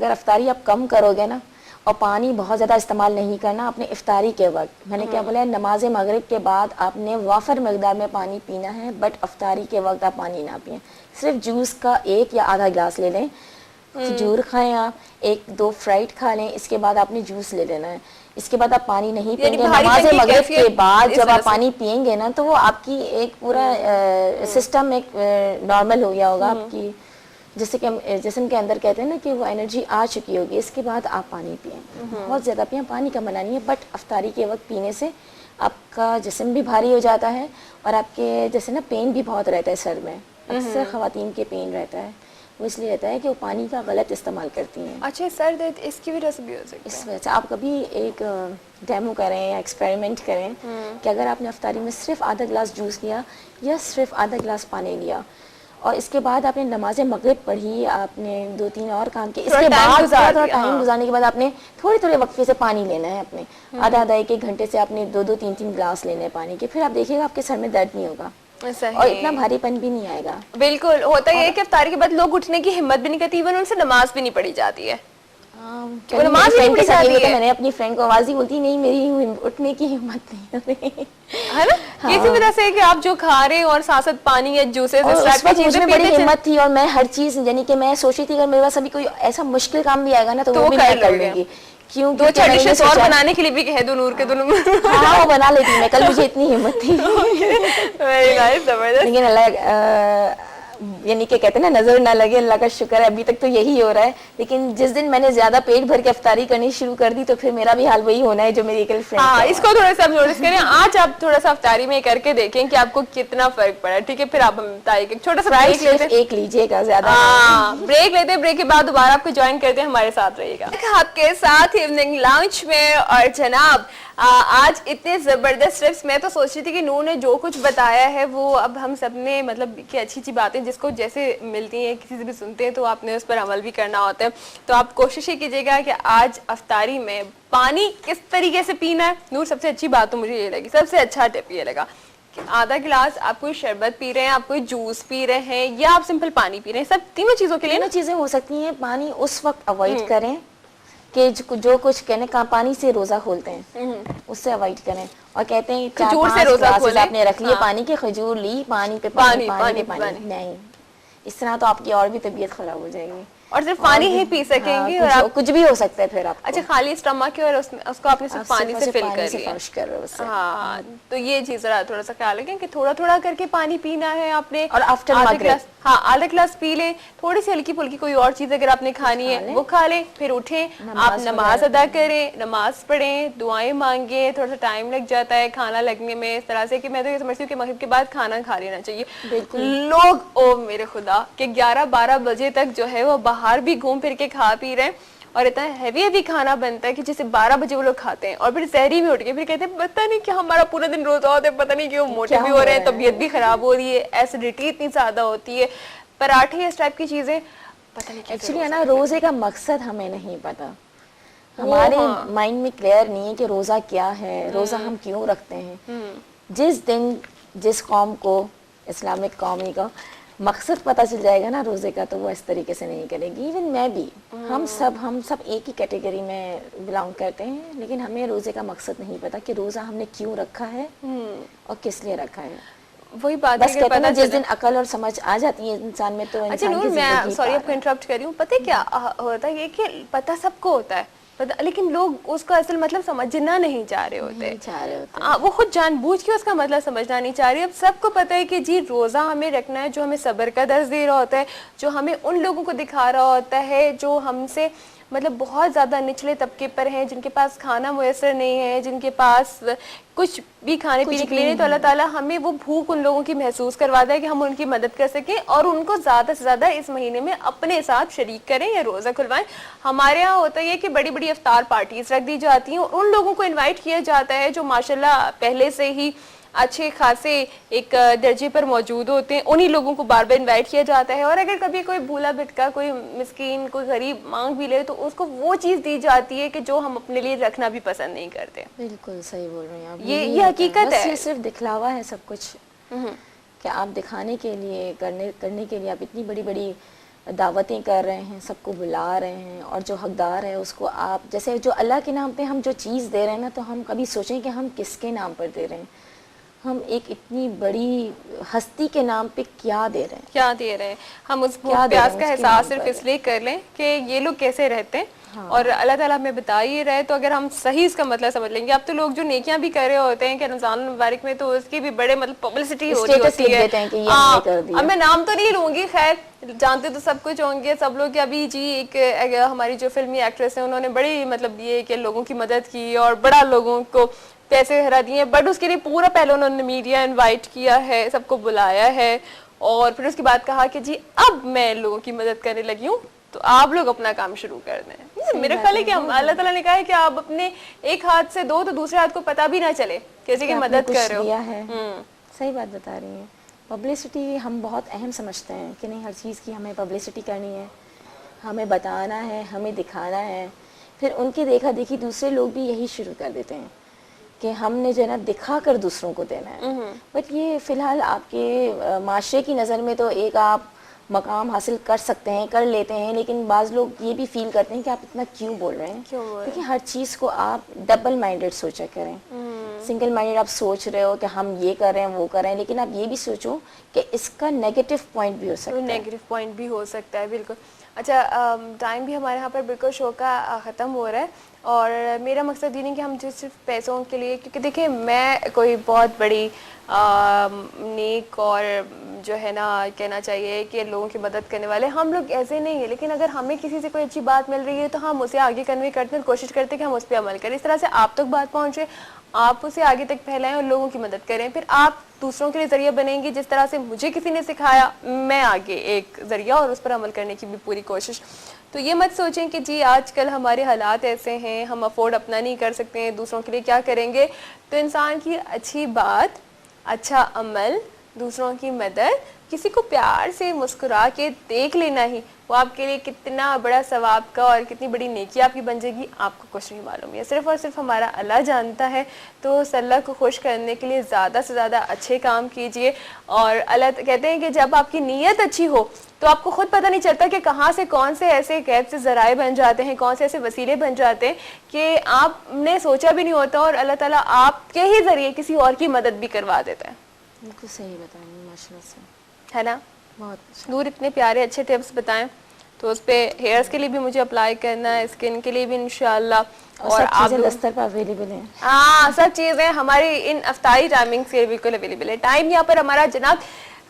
अगर अफ्तारी आप कम करोगे ना, और पानी बहुत ज़्यादा इस्तेमाल नहीं करना अपने इफ्तारी के वक्त। मैंने क्या बोला है, नमाज मगरिब के बाद आपने वाफर मकदार में पानी पीना है, बट अफ्तारी के वक्त आप पानी ना पिएं। सिर्फ जूस का 1 या आधा गिलास ले लें, खजूर खाएं आप, 1-2 फ्राइड खा लें, इसके बाद आपने जूस ले लेना है। इसके बाद आप पानी नहीं पिएंगे। नमाज मगरिब के बाद जब आप पानी पिएंगे ना, तो वो आपकी एक पूरा सिस्टम एक नॉर्मल हो गया होगा आपकी, जैसे कि हम जिस्म के अंदर कहते हैं ना कि वो एनर्जी आ चुकी होगी। इसके बाद आप पानी पिएं, बहुत ज़्यादा पिएं, पानी का मना नहीं है, बट अफ्तारी के वक्त पीने से आपका जिस्म भी भारी हो जाता है और आपके जैसे ना पेन भी बहुत रहता है सर में। अक्सर ख़वातीन के पेन रहता है, वो इसलिए रहता है कि वो पानी का गलत इस्तेमाल करती हैं। अच्छा, सर दर्द इसकी वजह से भी हो सकता है? इस वजह से आप कभी एक डेमो करें या एक्सपेरिमेंट करें कि अगर आपने अफ्तारी में सिर्फ आधा गिलास जूस लिया या सिर्फ आधा गिलास पानी लिया, और इसके बाद आपने नमाज मगरिब पढ़ी, आपने 2-3 और काम किए, इसके बाद थोड़ा टाइम गुजारने के बाद आपने थोड़े थोड़े वक्फे से पानी लेना है अपने, आधा 1-1 घंटे से आपने 2-2, 3-3 गिलास लेने हैं पानी के, फिर आप देखिएगा आपके सर में दर्द नहीं होगा और इतना भारीपन भी नहीं आएगा। बिल्कुल, होता ये है कि इफ्तारी के बाद लोग उठने की हिम्मत भी नहीं करती, इवन उनसे नमाज भी नहीं पढ़ी जाती है। मैंने अपनी फ्रेंड को आवाज ही बोलती, नहीं मेरी उठने की हिम्मत नहीं है ना। किसी वजह से कि आप जो खा रहे हो और साथ साथ पानी या जूसेस मुझे बड़ी हिम्मत थी और मैं हर चीज, यानी कि मैं सोची थी अगर मेरे पास अभी कोई ऐसा मुश्किल काम भी आएगा ना तो वो भी मैं कर लूंगी। क्यों? 2-4 डिशेस और बनाने के लिए भी कह दो नूर के दोनों। हाँ, वो बना लेती मैं, कल मुझे इतनी हिम्मत थी। वेरी नाइस, जबरदस्त। लेकिन अल्लाह यानी कि कहते हैं ना, नजर ना लगे, अल्लाह का शुक्र है अभी तक तो यही हो रहा है। लेकिन जिस दिन मैंने ज्यादा पेट भर के अफ्तारी करनी शुरू कर दी तो फिर मेरा भी हाल वही होना है जो मेरी एक फ्रेंड। हाँ, इसको थोड़ा सा नोटिस करें। आज आप थोड़ा सा अफ्तारी में करके देखें कि आपको कितना फर्क पड़ा है। ठीक है, फिर आप बताइए कि छोटा सा ब्रेक लेते हैं, एक लीजिएगा, ज्यादा ब्रेक लेते हैं। ब्रेक के बाद दोबारा आपको ज्वाइन करते हैं, हमारे साथ रहिएगा आपके साथ इवनिंग लंच में। और जनाब आज इतने जबरदस्त टिप्स, मैं तो सोच रही थी कि नूर ने जो कुछ बताया है वो अब हम सब ने, मतलब कि अच्छी अच्छी बातें जिसको जैसे मिलती हैं, किसी से भी सुनते हैं तो आपने उस पर अमल भी करना होता है। तो आप कोशिश ही कीजिएगा कि आज अफ्तारी में पानी किस तरीके से पीना है। नूर, सबसे अच्छी बात तो मुझे ये लगी, सबसे अच्छा टिप ये लगा कि आधा गिलास आप कोई शरबत पी रहे हैं, आप कोई जूस पी रहे हैं या आप सिंपल पानी पी रहे हैं, सब तीनों चीजों के लिए ना चीजें हो सकती हैं। पानी उस वक्त अवॉइड करें कि जो कुछ कहने का पानी से रोजा खोलते हैं उससे अवॉइड करें, और कहते हैं खजूर से रोजा खोलें, आपने रख लिया पानी के, खजूर ली, पानी पे पानी नहीं, इस तरह तो आपकी और भी तबीयत खराब हो जाएगी और सिर्फ पानी ही पी सकेंगे। और आप कुछ भी हो सकता है फिर आप। अच्छा, खाली स्टमक है और उसको आपने सिर्फ पानी से फिल कर लिया। हाँ, तो ये चीज थोड़ा सा ख्याल रखें कि थोड़ा थोड़ा करके पानी पीना है आपने। और आफ्टर मगरिब आधा गिलास पी ले, थोड़ी सी हल्की फुल्की कोई और चीज अगर आपने खानी है वो खा ले, फिर उठें, आप नमाज अदा करें, नमाज पढ़ें, दुआएं मांगे। थोड़ा सा टाइम लग जाता है खाना लगने में, इस तरह से कि मैं तो ये समझती हूँ कि मगरिब के बाद खाना खा लेना चाहिए। लोग ओ मेरे खुदा कि 11-12 बजे तक जो है वो बाहर भी घूम फिर के खा पी रहे हैं और इतना हैवी खाना बनता है कि जैसे 12 बजे वो लोग खाते हैं और फिर सहरी में उठ के फिर कहते हैं पता नहीं क्या हमारा पूरा दिन रोजा होता है, पता नहीं क्यों मोटे भी हो रहे हैं, तबीयत भी खराब हो रही है, एसिडिटी इतनी ज्यादा होती है, पराठे इस टाइप की चीजें, पता नहीं। एक्चुअली है ना, रोजे का मकसद हमें नहीं पता, हमारे माइंड में क्लियर नहीं है कि रोजा क्या है, रोजा हम क्यों रखते हैं। जिस दिन जिस कौम को, इस्लामिक कौमी का मकसद पता चल जाएगा ना रोजे का, तो वो इस तरीके से नहीं करेगी। इवन मैं भी, हम सब एक ही कैटेगरी में बिलोंग करते हैं, लेकिन हमें रोजे का मकसद नहीं पता कि रोजा हमने क्यों रखा है और किस लिए रखा है। वही बात बस कहते हैं ना, जिस दिन अकल और समझ आ जाती है इंसान में तो अच्छा नूर, मैं सॉरी आपको इंटरप्ट कर रही हूँ, पता है क्या होता है कि पता सबको होता है, लेकिन लोग उसका असल मतलब समझना नहीं चाह रहे होते, वो खुद जानबूझ के उसका मतलब समझना नहीं चाह रही। अब सबको पता है कि जी रोजा हमें रखना है, जो हमें सब्र का दर्ज दे रहा होता है, जो हमें उन लोगों को दिखा रहा होता है जो हमसे मतलब बहुत ज़्यादा निचले तबके पर हैं, जिनके पास खाना मुयसर नहीं है, जिनके पास कुछ भी खाने पीने के लिए नहीं, तो अल्लाह ताला हमें वो भूख उन लोगों की महसूस करवाता है कि हम उनकी मदद कर सकें और उनको ज़्यादा से ज़्यादा इस महीने में अपने साथ शरीक करें या रोज़ा खुलवाएं। हमारे यहाँ होता है कि बड़ी बड़ी इफ्तार पार्टीज रख दी जाती हैं और उन लोगों को इन्वाइट किया जाता है जो माशाल्लाह पहले से ही अच्छे खासे एक दर्जे पर मौजूद होते हैं, उन्हीं लोगों को बार बार इनवाइट किया जाता है। और अगर कभी कोई भूला भिटका, कोई मिस्कीन, कोई गरीब मांग भी ले तो उसको वो चीज़ दी जाती है कि जो हम अपने लिए रखना भी पसंद नहीं करते। बिल्कुल सही बोल रहे हैं आप, ये हकीकत है। ये सिर्फ दिखलावा है सब कुछ, कि आप दिखाने के लिए, करने के लिए आप इतनी बड़ी बड़ी दावतें कर रहे हैं, सबको बुला रहे हैं, और जो हकदार है उसको आप, जैसे जो अल्लाह के नाम पे हम जो चीज़ दे रहे हैं ना, तो हम कभी सोचें कि हम किसके नाम पर दे रहे हैं। हम एक इतनी बड़ी हस्ती के नाम पे क्या दे रहे हैं, क्या दे रहे हैं। हम उस प्यास का एहसास सिर्फ इसलिए कर लें कि ये लोग कैसे रहते हैं। हाँ। और अल्लाह ताला हमें बता ही रहे, तो अगर हम सही इसका मतलब समझ लेंगे। अब तो लोग जो नेकियां भी कर रहे होते हैं कि रमजान मुबारक में, तो उसकी भी बड़े मतलब पब्लिसिटी हो रही होती है। अब मैं नाम तो नहीं लूंगी, खैर जानते तो सब कुछ होंगे सब लोग। अभी जी एक हमारी जो फिल्मी एक्ट्रेस है, उन्होंने बड़ी मतलब ये कि लोगों की मदद की और बड़ा लोगों को पैसे हरा दिए, बट उसके लिए पूरा पहले उन्होंने मीडिया इनवाइट किया है, सबको बुलाया है, और फिर उसके बाद कहा कि जी अब मैं लोगों की मदद करने लगी हूँ, तो आप लोग अपना काम शुरू कर दें। मेरा ख्याल है कि अल्लाह ताला ने कहा है कि आप अपने एक हाथ से दो, तो दूसरे हाथ को पता भी ना चले किसी की मदद कर रहे हो। सही बात बता रही हैं। पब्लिसिटी हम बहुत अहम समझते हैं कि नहीं, हर चीज़ की हमें पब्लिसिटी करनी है, हमें बताना है, हमें दिखाना है। फिर उनकी देखा देखी दूसरे लोग भी यही शुरू कर देते हैं कि हमने जो है ना दिखा कर दूसरों को देना है। बट ये फ़िलहाल आपके माशरे की नज़र में तो एक आप मकाम हासिल कर सकते हैं, कर लेते हैं, लेकिन बाज़ लोग ये भी फील करते हैं कि आप इतना क्यों बोल रहे हैं, क्योंकि हर चीज़ को आप डबल माइंडेड सोचा करें। सिंगल माइंडेड आप सोच रहे हो कि हम ये कर रहे हैं, वो कर रहे हैं, लेकिन आप ये भी सोचो कि इसका नेगेटिव पॉइंट भी हो सकता है। नेगेटिव पॉइंट भी हो सकता है, बिल्कुल। अच्छा, टाइम भी हमारे यहाँ पर बिल्कुल शो का ख़त्म हो रहा है, और मेरा मकसद ये नहीं कि हम जो सिर्फ पैसों के लिए, क्योंकि देखिए मैं कोई बहुत बड़ी नेक और जो है ना कहना चाहिए कि लोगों की मदद करने वाले हम लोग ऐसे नहीं है, लेकिन अगर हमें किसी से कोई अच्छी बात मिल रही है तो हम उसे आगे कन्वे करते हैं, कोशिश करते हैं कि हम उस पर अमल करें। इस तरह से आप तक बात पहुँचे, आप उसे आगे तक फैलाएं और लोगों की मदद करें, फिर आप दूसरों के लिए जरिया बनेंगे। जिस तरह से मुझे किसी ने सिखाया, मैं आगे एक जरिया और उस पर अमल करने की भी पूरी कोशिश। तो ये मत सोचें कि जी आजकल हमारे हालात ऐसे हैं, हम अफोर्ड अपना नहीं कर सकते हैं, दूसरों के लिए क्या करेंगे। तो इंसान की अच्छी बात, अच्छा अमल, दूसरों की मदद, किसी को प्यार से मुस्कुरा के देख लेना ही वो आपके लिए कितना बड़ा सवाब का और कितनी बड़ी नेकी आपकी बन जाएगी, आपको कुछ नहीं मालूम है। सिर्फ और सिर्फ हमारा अल्लाह जानता है। तो उस अल्लाह को खुश करने के लिए ज़्यादा से ज़्यादा अच्छे काम कीजिए। और अल्लाह कहते हैं कि जब आपकी नीयत अच्छी हो तो आपको खुद पता नहीं चलता कि कहाँ से कौन से ऐसे गैब से ज़राए बन जाते हैं, कौन से ऐसे वसीले बन जाते हैं कि आपने सोचा भी नहीं होता, और अल्लाह ताला आपके ही ज़रिए किसी और की मदद भी करवा देता है। बिल्कुल सही बताएंगे माशाल्लाह से, है ना। बहुत नूर इतने प्यारे अच्छे टिप्स बताएं, तो उस पे हेयर्स के लिए भी मुझे अप्लाई करना है, स्किन के लिए भी इंशाल्लाह। और आप दस्तर पर अवेलेबल हैं। हाँ, सब चीज़ें हमारी इन अफ्तारी टाइमिंग से बिल्कुल अवेलेबल है। टाइम यहाँ पर हमारा जनाब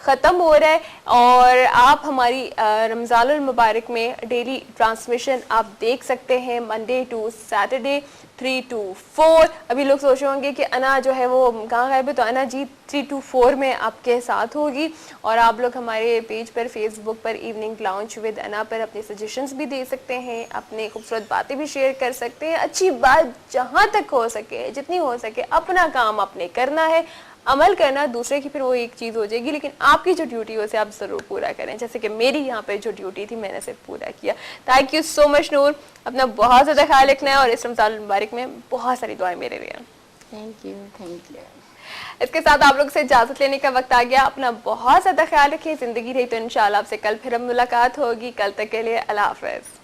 ख़त्म हो रहा है, और आप हमारी रमज़ानुल मुबारक में डेली ट्रांसमिशन आप देख सकते हैं मंडे टू सैटरडे 3 to 4। अभी लोग सोच रहे होंगे कि अना जो है वो कहाँ गायब है, तो अना जी 3 to 4 में आपके साथ होगी। और आप लोग हमारे पेज पर, फेसबुक पर इवनिंग लाउंज विद अना पर अपने सजेशंस भी दे सकते हैं, अपने खूबसूरत बातें भी शेयर कर सकते हैं। अच्छी बात जहाँ तक हो सके, जितनी हो सके, अपना काम आपने करना है, अमल करना दूसरे की फिर वो एक चीज़ हो जाएगी, लेकिन आपकी जो ड्यूटी है उसे आप ज़रूर पूरा करें। जैसे कि मेरी यहाँ पे जो ड्यूटी थी मैंने इसे पूरा किया। थैंक यू सो मच नूर, अपना बहुत ज़्यादा ख्याल रखना है, और इस रमज़ान मुबारक में बहुत सारी दुआएं मेरे लिए। Thank you, thank you. इसके साथ आप लोग से इजाज़त लेने का वक्त आ गया। अपना बहुत ज़्यादा ख्याल रखिए। ज़िंदगी रही तो इंशाल्लाह आपसे कल फिर मुलाकात होगी। कल तक के लिए अल्लाह हाफ़िज़।